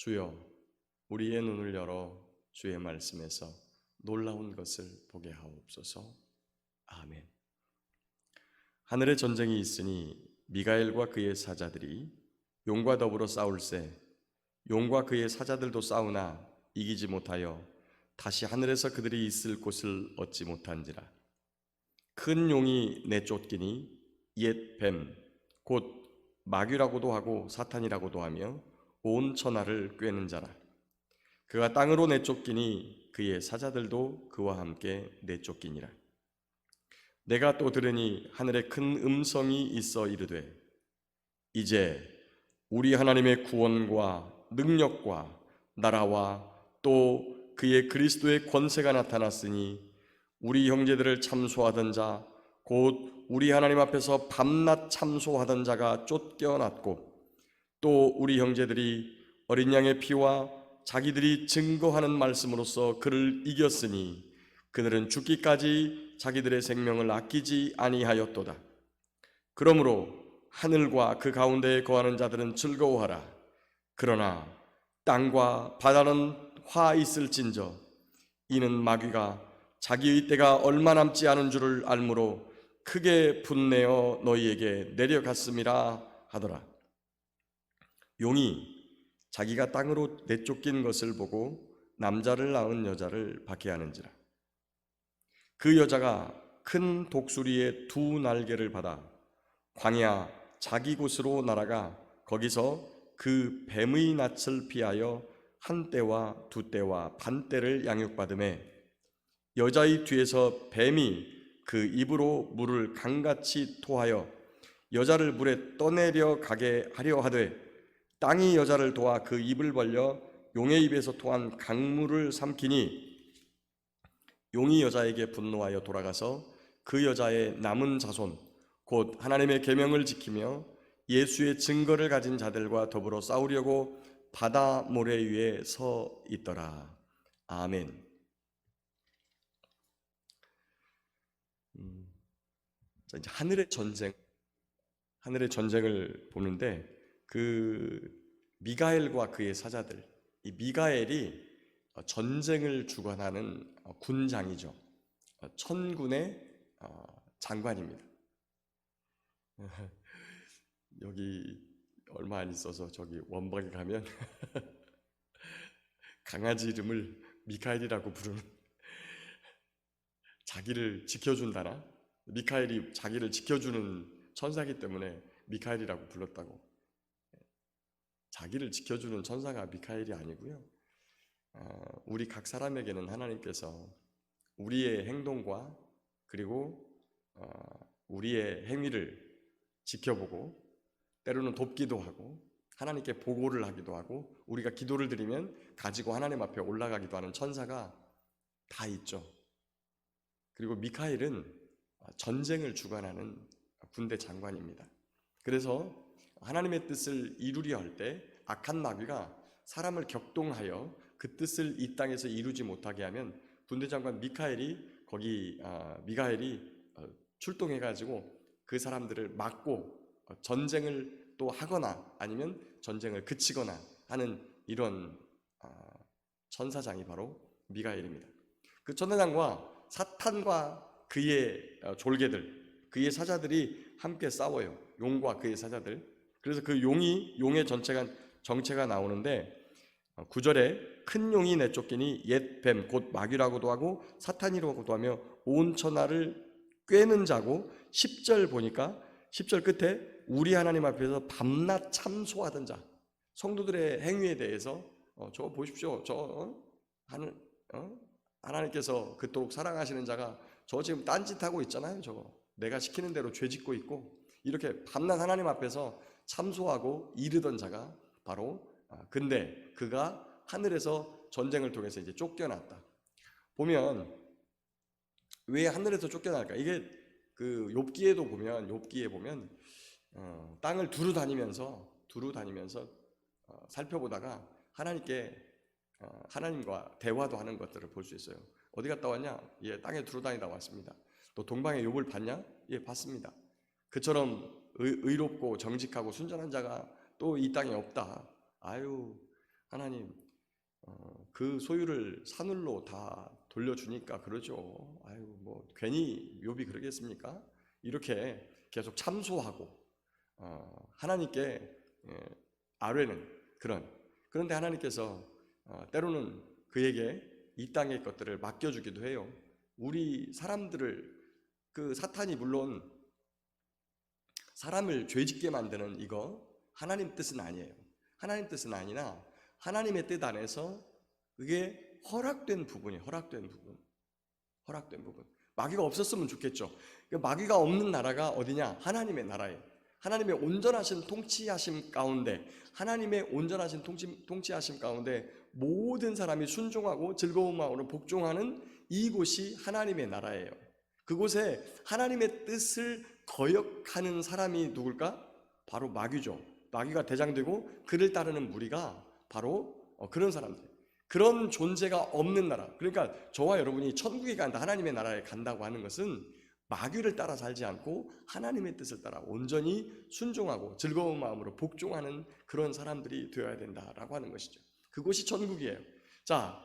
주여, 우리의 눈을 열어 주의 말씀에서 놀라운 것을 보게 하옵소서. 아멘. 하늘에 전쟁이 있으니 미가엘과 그의 사자들이 용과 더불어 싸울세. 용과 그의 사자들도 싸우나 이기지 못하여 다시 하늘에서 그들이 있을 곳을 얻지 못한지라. 큰 용이 내쫓기니 옛 뱀, 곧 마귀라고도 하고 사탄이라고도 하며 온 천하를 꿰는 자라. 그가 땅으로 내쫓기니 그의 사자들도 그와 함께 내쫓기니라. 내가 또 들으니 하늘에 큰 음성이 있어 이르되, 이제 우리 하나님의 구원과 능력과 나라와 또 그의 그리스도의 권세가 나타났으니 우리 형제들을 참소하던 자, 곧 우리 하나님 앞에서 밤낮 참소하던 자가 쫓겨났고, 또 우리 형제들이 어린 양의 피와 자기들이 증거하는 말씀으로써 그를 이겼으니 그들은 죽기까지 자기들의 생명을 아끼지 아니하였도다. 그러므로 하늘과 그 가운데에 거하는 자들은 즐거워하라. 그러나 땅과 바다는 화 있을진저 이는 마귀가 자기의 때가 얼마 남지 않은 줄을 알므로 크게 분내어 너희에게 내려갔음이라 하더라. 용이 자기가 땅으로 내쫓긴 것을 보고 남자를 낳은 여자를 박해하는지라. 그 여자가 큰 독수리의 두 날개를 받아 광야 자기 곳으로 날아가 거기서 그 뱀의 낯을 피하여 한 떼와 두 떼와 반 떼를 양육받음에 여자의 뒤에서 뱀이 그 입으로 물을 강같이 토하여 여자를 물에 떠내려 가게 하려 하되 땅이 여자를 도와 그 입을 벌려 용의 입에서 토한 강물을 삼키니 용이 여자에게 분노하여 돌아가서 그 여자의 남은 자손 곧 하나님의 계명을 지키며 예수의 증거를 가진 자들과 더불어 싸우려고 바다 모래 위에 서 있더라. 아멘. 이제 하늘의 전쟁을 보는데 그 미가엘과 그의 사자들, 이 미가엘이 전쟁을 주관하는 군장이죠. 천군의 장관입니다. 여기 얼마 안 있어서 저기 원박에 가면 강아지 이름을 미카엘이라고 부르는, 자기를 지켜준다나 미카엘이 자기를 지켜주는 천사이기 때문에 미카엘이라고 불렀다고. 자기를 지켜주는 천사가 미카엘이 아니고요. 우리 각 사람에게는 하나님께서 우리의 행동과 그리고 우리의 행위를 지켜보고 때로는 돕기도 하고 하나님께 보고를 하기도 하고 우리가 기도를 드리면 가지고 하나님 앞에 올라가기도 하는 천사가 다 있죠. 그리고 미카엘은 전쟁을 주관하는 군대 장관입니다. 그래서 하나님의 뜻을 이루려 할 때 악한 마귀가 사람을 격동하여 그 뜻을 이 땅에서 이루지 못하게 하면 군대 장관 미카엘이 출동해가지고 그 사람들을 막고 전쟁을 또 하거나 아니면 전쟁을 그치거나 하는 이런 천사장이 바로 미가엘입니다. 그 천사장과 사탄과 그의 졸개들, 그의 사자들이 함께 싸워요. 용과 그의 사자들. 그래서 그 용의 정체가 나오는데 9절에 큰 용이 내쫓기니 옛 뱀 곧 마귀라고도 하고 사탄이라고도 하며 온 천하를 꿰는 자고 10절 보니까 10절 끝에 우리 하나님 앞에서 밤낮 참소하던 자, 성도들의 행위에 대해서 저 보십시오. 하나님께서 그토록 사랑하시는 자가 저 지금 딴짓하고 있잖아요. 저거 내가 시키는 대로 죄 짓고 있고 이렇게 밤낮 하나님 앞에서 참소하고 이르던 자가 바로 근데 그가 하늘에서 전쟁을 통해서 이제 쫓겨났다. 보면 왜 하늘에서 쫓겨날까? 이게 그 욥기에 보면 땅을 두루 다니면서 살펴보다가 하나님과 대화도 하는 것들을 볼 수 있어요. 어디 갔다 왔냐? 예, 땅에 두루 다니다 왔습니다. 또 동방의 욥을 봤냐? 예, 봤습니다. 그처럼 의롭고 정직하고 순전한 자가 또 이 땅에 없다. 아유, 하나님 그 소유를 산울로 다 돌려주니까 그러죠. 아유 뭐 괜히 욥이 그러겠습니까? 이렇게 계속 참소하고 하나님께 아뢰는 그런데 하나님께서 때로는 그에게 이 땅의 것들을 맡겨주기도 해요. 우리 사람들을 그 사탄이 물론 사람을 죄짓게 만드는 이거 하나님 뜻은 아니에요. 하나님 뜻은 아니나 하나님의 뜻 안에서 그게 허락된 부분. 마귀가 없었으면 좋겠죠. 마귀가 없는 나라가 어디냐? 하나님의 나라예요. 하나님의 온전하신 통치하심 가운데, 하나님의 온전하신 통치하심 가운데 모든 사람이 순종하고 즐거운 마음으로 복종하는 이곳이 하나님의 나라예요. 그곳에 하나님의 뜻을 거역하는 사람이 누굴까? 바로 마귀죠. 마귀가 대장되고 그를 따르는 무리가 바로 그런 사람들, 그런 존재가 없는 나라. 그러니까 저와 여러분이 천국에 간다, 하나님의 나라에 간다고 하는 것은 마귀를 따라 살지 않고 하나님의 뜻을 따라 온전히 순종하고 즐거운 마음으로 복종하는 그런 사람들이 되어야 된다라고 하는 것이죠. 그곳이 천국이에요. 자,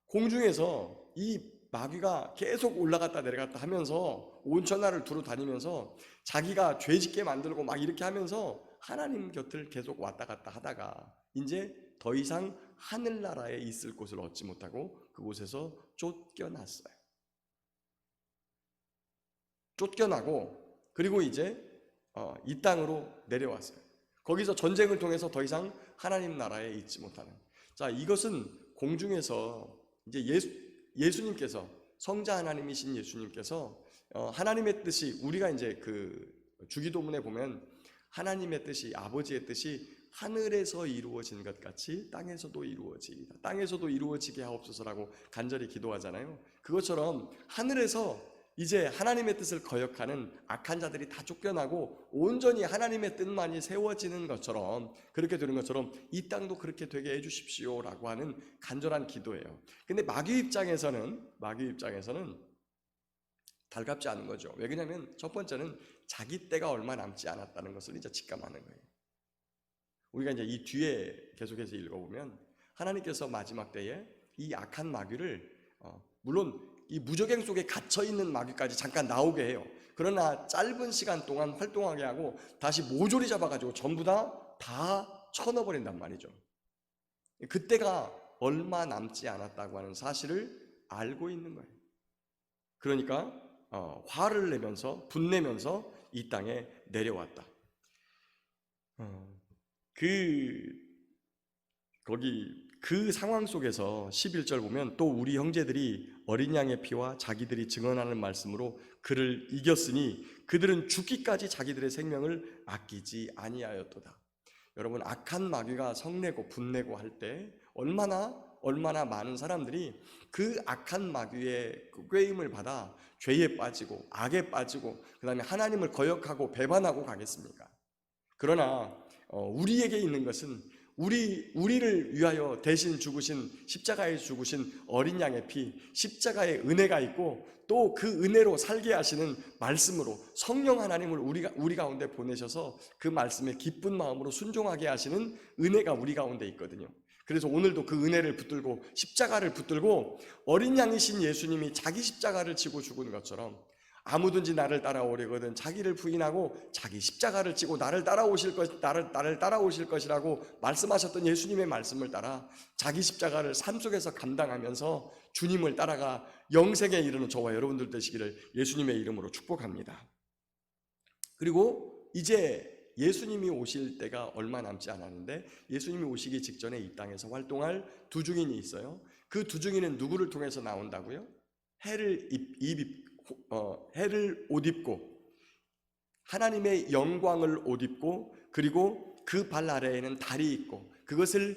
공중에서 이 마귀가 계속 올라갔다 내려갔다 하면서 온 천하를 두루 다니면서 자기가 죄짓게 만들고 막 이렇게 하면서 하나님 곁을 계속 왔다 갔다 하다가 이제 더 이상 하늘나라에 있을 곳을 얻지 못하고 그곳에서 쫓겨났어요. 쫓겨나고 그리고 이제 이 땅으로 내려왔어요. 거기서 전쟁을 통해서 더 이상 하나님 나라에 있지 못하는. 자, 이것은 공중에서 이제 예수님께서 성자 하나님이신 예수님께서 하나님의 뜻이 우리가 이제 그 주기도문에 보면 하나님의 뜻이 아버지의 뜻이 하늘에서 이루어진 것 같이 땅에서도 이루어지이다. 땅에서도 이루어지게 하옵소서라고 간절히 기도하잖아요. 그것처럼 하늘에서 이제 하나님의 뜻을 거역하는 악한 자들이 다 쫓겨나고 온전히 하나님의 뜻만이 세워지는 것처럼 그렇게 되는 것처럼 이 땅도 그렇게 되게 해주십시오라고 하는 간절한 기도예요. 근데 마귀 입장에서는 달갑지 않은 거죠. 왜 그러냐면 첫 번째는 자기 때가 얼마 남지 않았다는 것을 이제 직감하는 거예요. 우리가 이제 이 뒤에 계속해서 읽어보면 하나님께서 마지막 때에 이 악한 마귀를 물론 이 무적행 속에 갇혀있는 마귀까지 잠깐 나오게 해요. 그러나 짧은 시간 동안 활동하게 하고 다시 모조리 잡아가지고 전부 다 쳐넣어버린단 말이죠. 그때가 얼마 남지 않았다고 하는 사실을 알고 있는 거예요. 그러니까 화를 내면서 분내면서 이 땅에 내려왔다. 그 상황 속에서 11절 보면 또 우리 형제들이 어린 양의 피와 자기들이 증언하는 말씀으로 그를 이겼으니 그들은 죽기까지 자기들의 생명을 아끼지 아니하였도다. 여러분, 악한 마귀가 성내고 분내고 할 때 얼마나 많은 사람들이 그 악한 마귀의 꾀임을 받아 죄에 빠지고 악에 빠지고 그 다음에 하나님을 거역하고 배반하고 가겠습니까? 그러나 우리에게 있는 것은 우리를 위하여 대신 죽으신 십자가에 죽으신 어린 양의 피, 십자가의 은혜가 있고 또 그 은혜로 살게 하시는 말씀으로 성령 하나님을 우리 가운데 보내셔서 그 말씀에 기쁜 마음으로 순종하게 하시는 은혜가 우리 가운데 있거든요. 그래서 오늘도 그 은혜를 붙들고 십자가를 붙들고 어린 양이신 예수님이 자기 십자가를 지고 죽은 것처럼 아무든지 나를 따라오려거든 자기를 부인하고 자기 십자가를 지고 나를 따라오실 것이라고 말씀하셨던 예수님의 말씀을 따라 자기 십자가를 삶 속에서 감당하면서 주님을 따라가 영생에 이르는 저와 여러분들 되시기를 예수님의 이름으로 축복합니다. 그리고 이제 예수님이 오실 때가 얼마 남지 않았는데 예수님이 오시기 직전에 이 땅에서 활동할 두 증인이 있어요. 그 두 증인은 누구를 통해서 나온다고요? 해를 옷 입고 하나님의 영광을 옷 입고 그리고 그 발 아래에는 달이 있고 그것을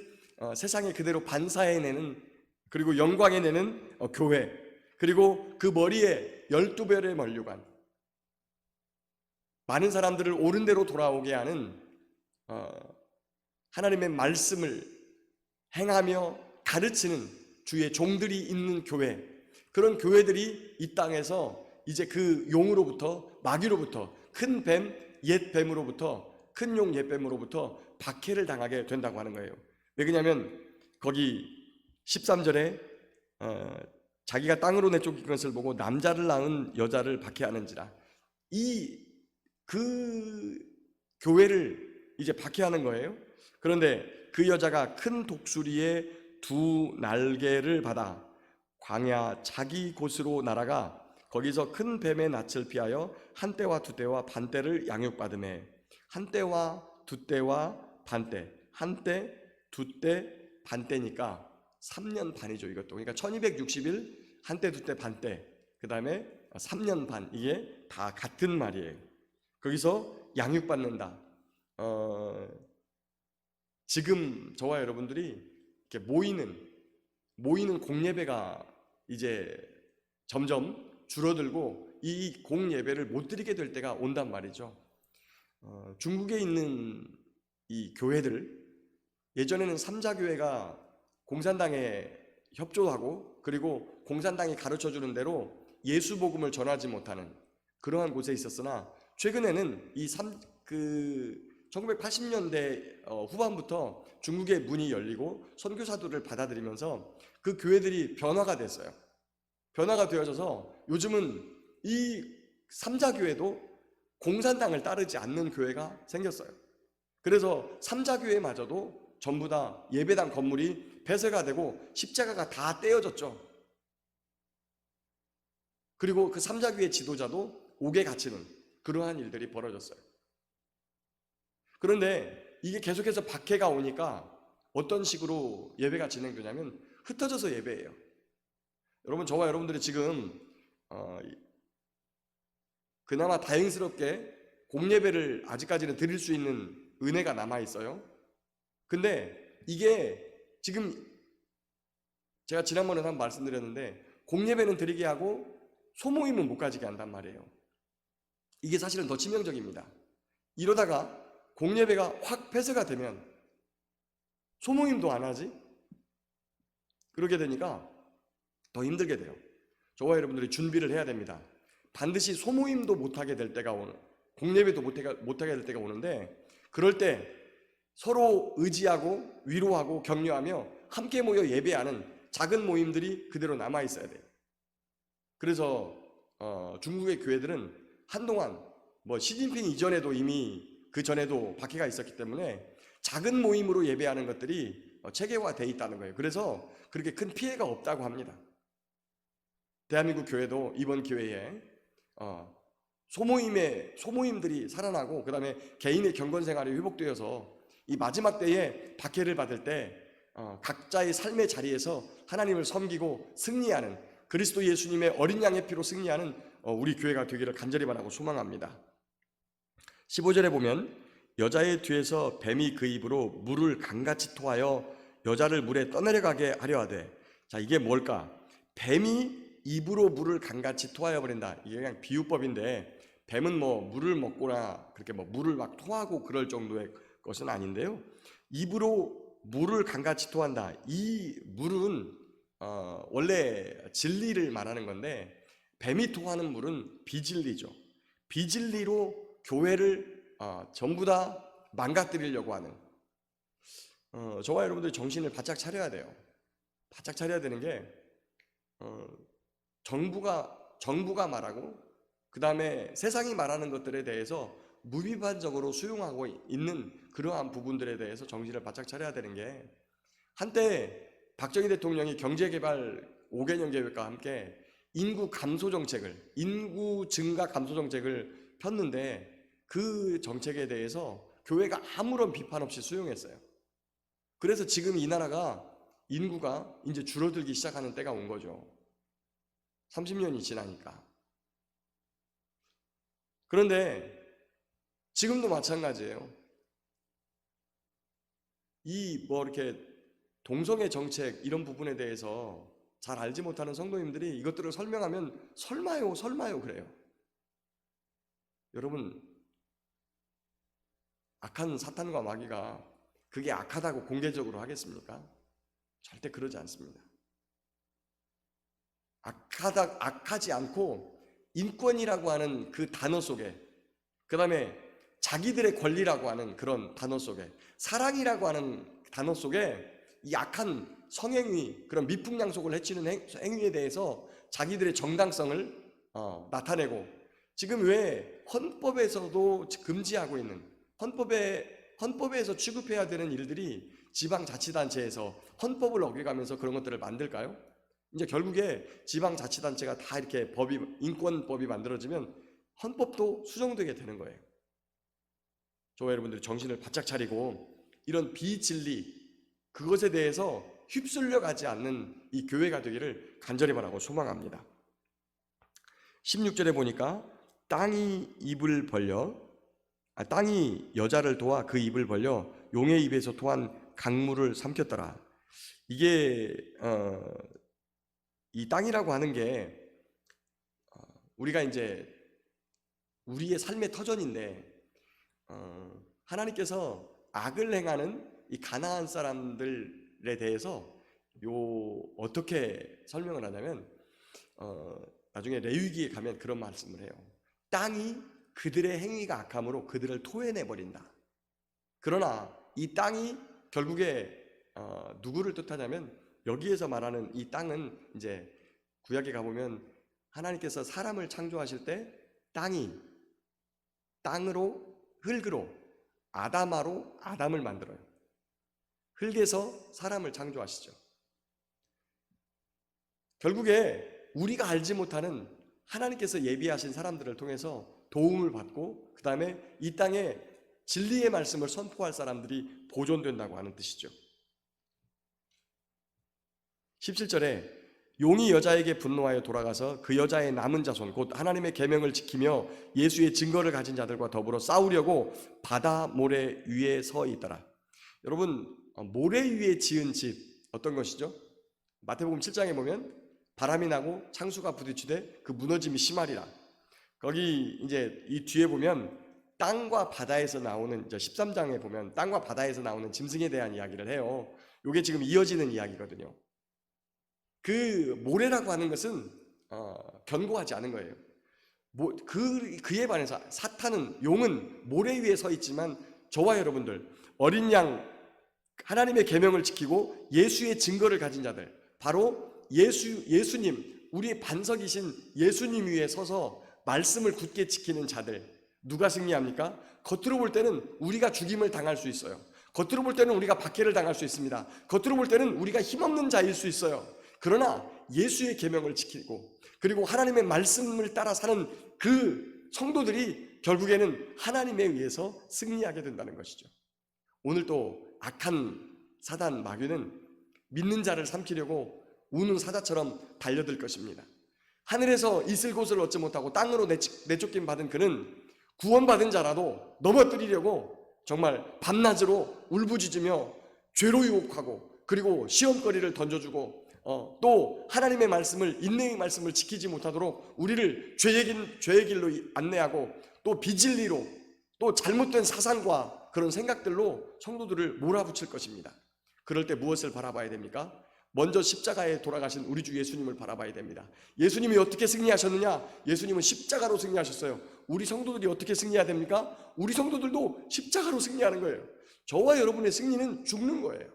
세상에 그대로 반사해내는 그리고 영광해내는 교회 그리고 그 머리에 12별의 면류관 많은 사람들을 옳은 대로 돌아오게 하는 하나님의 말씀을 행하며 가르치는 주의 종들이 있는 교회 그런 교회들이 이 땅에서 이제 그 용으로부터 마귀로부터 큰 뱀, 옛 뱀으로부터 큰 용, 옛 뱀으로부터 박해를 당하게 된다고 하는 거예요. 왜 그러냐면 거기 13절에 자기가 땅으로 내쫓긴 것을 보고 남자를 낳은 여자를 박해하는지라. 그 교회를 이제 박해하는 거예요. 그런데 그 여자가 큰 독수리의 두 날개를 받아 광야 자기 곳으로 날아가 거기서 큰 뱀의 낯을 피하여 한 떼와 두 떼와 반 떼를 양육받으매. 한 떼와 두 떼와 반 떼, 한 떼, 두 떼, 반 떼니까 3년 반이죠, 이것도. 그러니까 1260일 한 떼, 두 떼, 반 떼, 그 다음에 3년 반, 이게 다 같은 말이에요. 거기서 양육받는다. 지금 저와 여러분들이 이렇게 모이는 공예배가 이제 점점 줄어들고 이 공예배를 못 드리게 될 때가 온단 말이죠. 중국에 있는 이 교회들, 예전에는 삼자교회가 공산당에 협조하고 그리고 공산당이 가르쳐주는 대로 예수복음을 전하지 못하는 그러한 곳에 있었으나, 최근에는 1980년대 후반부터 중국의 문이 열리고 선교사들을 받아들이면서 그 교회들이 변화가 됐어요. 변화가 되어져서 요즘은 이 삼자교회도 공산당을 따르지 않는 교회가 생겼어요. 그래서 삼자교회마저도 전부 다 예배당 건물이 폐쇄가 되고 십자가가 다 떼어졌죠. 그리고 그 삼자교회 지도자도 옥에 갇히는 그러한 일들이 벌어졌어요. 그런데 이게 계속해서 박해가 오니까 어떤 식으로 예배가 진행되냐면 흩어져서 예배해요. 여러분, 저와 여러분들이 지금 그나마 다행스럽게 공예배를 아직까지는 드릴 수 있는 은혜가 남아있어요. 근데 이게 지금 제가 지난번에 한번 말씀드렸는데, 공예배는 드리게 하고 소모임은 못 가지게 한단 말이에요. 이게 사실은 더 치명적입니다. 이러다가 공예배가 확 폐쇄가 되면 소모임도 안 하지? 그러게 되니까 더 힘들게 돼요. 저와 여러분들이 준비를 해야 됩니다. 반드시 소모임도 못하게 될 때가 오는, 공예배도 못하게 될 때가 오는데, 그럴 때 서로 의지하고 위로하고 격려하며 함께 모여 예배하는 작은 모임들이 그대로 남아 있어야 돼요. 그래서 중국의 교회들은 한동안 시진핑 이전에도 이미 그 전에도 박해가 있었기 때문에 작은 모임으로 예배하는 것들이 체계화되어 있다는 거예요. 그래서 그렇게 큰 피해가 없다고 합니다. 대한민국 교회도 이번 기회에 소모임들이 살아나고 그 다음에 개인의 경건 생활이 회복되어서 이 마지막 때에 박해를 받을 때 각자의 삶의 자리에서 하나님을 섬기고 승리하는, 그리스도 예수님의 어린 양의 피로 승리하는 우리 교회가 되기를 간절히 바라고 소망합니다. 15절에 보면 여자의 뒤에서 뱀이 그 입으로 물을 강같이 토하여 여자를 물에 떠내려가게 하려 하되. 자, 이게 뭘까? 뱀이 입으로 물을 강같이 토하여 버린다. 이게 그냥 비유법인데, 뱀은 물을 먹거나 그렇게 물을 막 토하고 그럴 정도의 것은 아닌데요. 입으로 물을 강같이 토한다. 이 물은 원래 진리를 말하는 건데, 뱀이 토하는 물은 비진리죠. 비진리로 교회를 전부 다 망가뜨리려고 하는, 저와 여러분들이 정신을 바짝 차려야 돼요. 바짝 차려야 되는 게, 정부가 말하고 그 다음에 세상이 말하는 것들에 대해서 무비판적으로 수용하고 있는 그러한 부분들에 대해서 정신을 바짝 차려야 되는 게, 한때 박정희 대통령이 경제개발 5개년 계획과 함께 인구 증가 감소 정책을 폈는데, 그 정책에 대해서 교회가 아무런 비판 없이 수용했어요. 그래서 지금 이 나라가 인구가 이제 줄어들기 시작하는 때가 온 거죠. 30년이 지나니까. 그런데 지금도 마찬가지예요. 이렇게 동성애 정책 이런 부분에 대해서 잘 알지 못하는 성도님들이 이것들을 설명하면 설마요 그래요. 여러분, 악한 사탄과 마귀가 그게 악하다고 공개적으로 하겠습니까? 절대 그러지 않습니다. 악하지 않고 인권이라고 하는 그 단어 속에, 그 다음에 자기들의 권리라고 하는 그런 단어 속에, 사랑이라고 하는 단어 속에 이 악한 성행위, 그런 미풍양속을 해치는 행위에 대해서 자기들의 정당성을 나타내고, 지금 왜 헌법에서도 금지하고 있는, 헌법에서 취급해야 되는 일들이 지방자치단체에서 헌법을 어겨가면서 그런 것들을 만들까요? 이제 결국에 지방자치단체가 다 이렇게 인권법이 만들어지면 헌법도 수정되게 되는 거예요. 저와 여러분들이 정신을 바짝 차리고 이런 비진리, 그것에 대해서 휩쓸려 가지 않는 이 교회가 되기를 간절히 바라고 소망합니다. 16절에 보니까 땅이 여자를 도와 그 입을 벌려 용의 입에서 토한 강물을 삼켰더라. 이게 이 땅이라고 하는 게 우리가 이제 우리의 삶의 터전인데, 하나님께서 악을 행하는 이 가나안 사람들에 대해서 어떻게 설명을 하냐면, 나중에 레위기에 가면 그런 말씀을 해요. 땅이 그들의 행위가 악함으로 그들을 토해내 버린다. 그러나 이 땅이 결국에 누구를 뜻하냐면, 여기에서 말하는 이 땅은 이제 구약에 가보면 하나님께서 사람을 창조하실 때 땅으로, 흙으로, 아담아로 아담을 만들어요. 흙에서 사람을 창조하시죠. 결국에 우리가 알지 못하는 하나님께서 예비하신 사람들을 통해서 도움을 받고, 그 다음에 이 땅에 진리의 말씀을 선포할 사람들이 보존된다고 하는 뜻이죠. 17절에 용이 여자에게 분노하여 돌아가서 그 여자의 남은 자손 곧 하나님의 계명을 지키며 예수의 증거를 가진 자들과 더불어 싸우려고 바다 모래 위에 서 있더라. 여러분, 모래 위에 지은 집 어떤 것이죠? 마태복음 7장에 보면 바람이 나고 창수가 부딪히되 그 무너짐이 심하리라. 거기 이제 이 뒤에 보면 땅과 바다에서 나오는, 이제 13장에 보면 땅과 바다에서 나오는 짐승에 대한 이야기를 해요. 이게 지금 이어지는 이야기거든요. 그 모래라고 하는 것은 견고하지 않은 거예요. 그에 반해서 용은 모래 위에 서 있지만, 저와 여러분들 어린 양 하나님의 계명을 지키고 예수의 증거를 가진 자들, 바로 예수님, 우리의 반석이신 예수님 위에 서서 말씀을 굳게 지키는 자들, 누가 승리합니까? 겉으로 볼 때는 우리가 죽임을 당할 수 있어요. 겉으로 볼 때는 우리가 박해를 당할 수 있습니다. 겉으로 볼 때는 우리가 힘없는 자일 수 있어요. 그러나 예수의 계명을 지키고, 그리고 하나님의 말씀을 따라 사는 그 성도들이 결국에는 하나님에 의해서 승리하게 된다는 것이죠. 오늘 또 악한 사단 마귀는 믿는 자를 삼키려고 우는 사자처럼 달려들 것입니다. 하늘에서 있을 곳을 얻지 못하고 땅으로 내쫓김 받은 그는 구원받은 자라도 넘어뜨리려고 정말 밤낮으로 울부짖으며 죄로 유혹하고, 그리고 시험거리를 던져주고, 또 하나님의 말씀을, 인내의 말씀을 지키지 못하도록 우리를 죄의 길로 안내하고, 또 비진리로, 또 잘못된 사상과 그런 생각들로 성도들을 몰아붙일 것입니다. 그럴 때 무엇을 바라봐야 됩니까? 먼저 십자가에 돌아가신 우리 주 예수님을 바라봐야 됩니다. 예수님이 어떻게 승리하셨느냐? 예수님은 십자가로 승리하셨어요. 우리 성도들이 어떻게 승리해야 됩니까? 우리 성도들도 십자가로 승리하는 거예요. 저와 여러분의 승리는 죽는 거예요.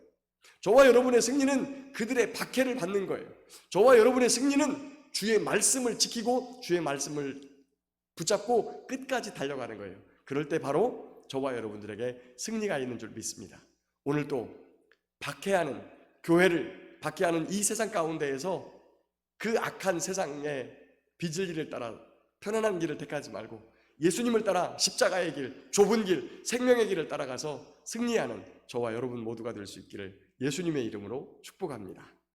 저와 여러분의 승리는 그들의 박해를 받는 거예요. 저와 여러분의 승리는 주의 말씀을 지키고 주의 말씀을 붙잡고 끝까지 달려가는 거예요. 그럴 때 바로 저와 여러분들에게 승리가 있는 줄 믿습니다. 오늘도 교회를 박해하는 이 세상 가운데에서 그 악한 세상의 비진리를 따라 편안한 길을 택하지 말고 예수님을 따라 십자가의 길, 좁은 길, 생명의 길을 따라가서 승리하는 저와 여러분 모두가 될 수 있기를 예수님의 이름으로 축복합니다.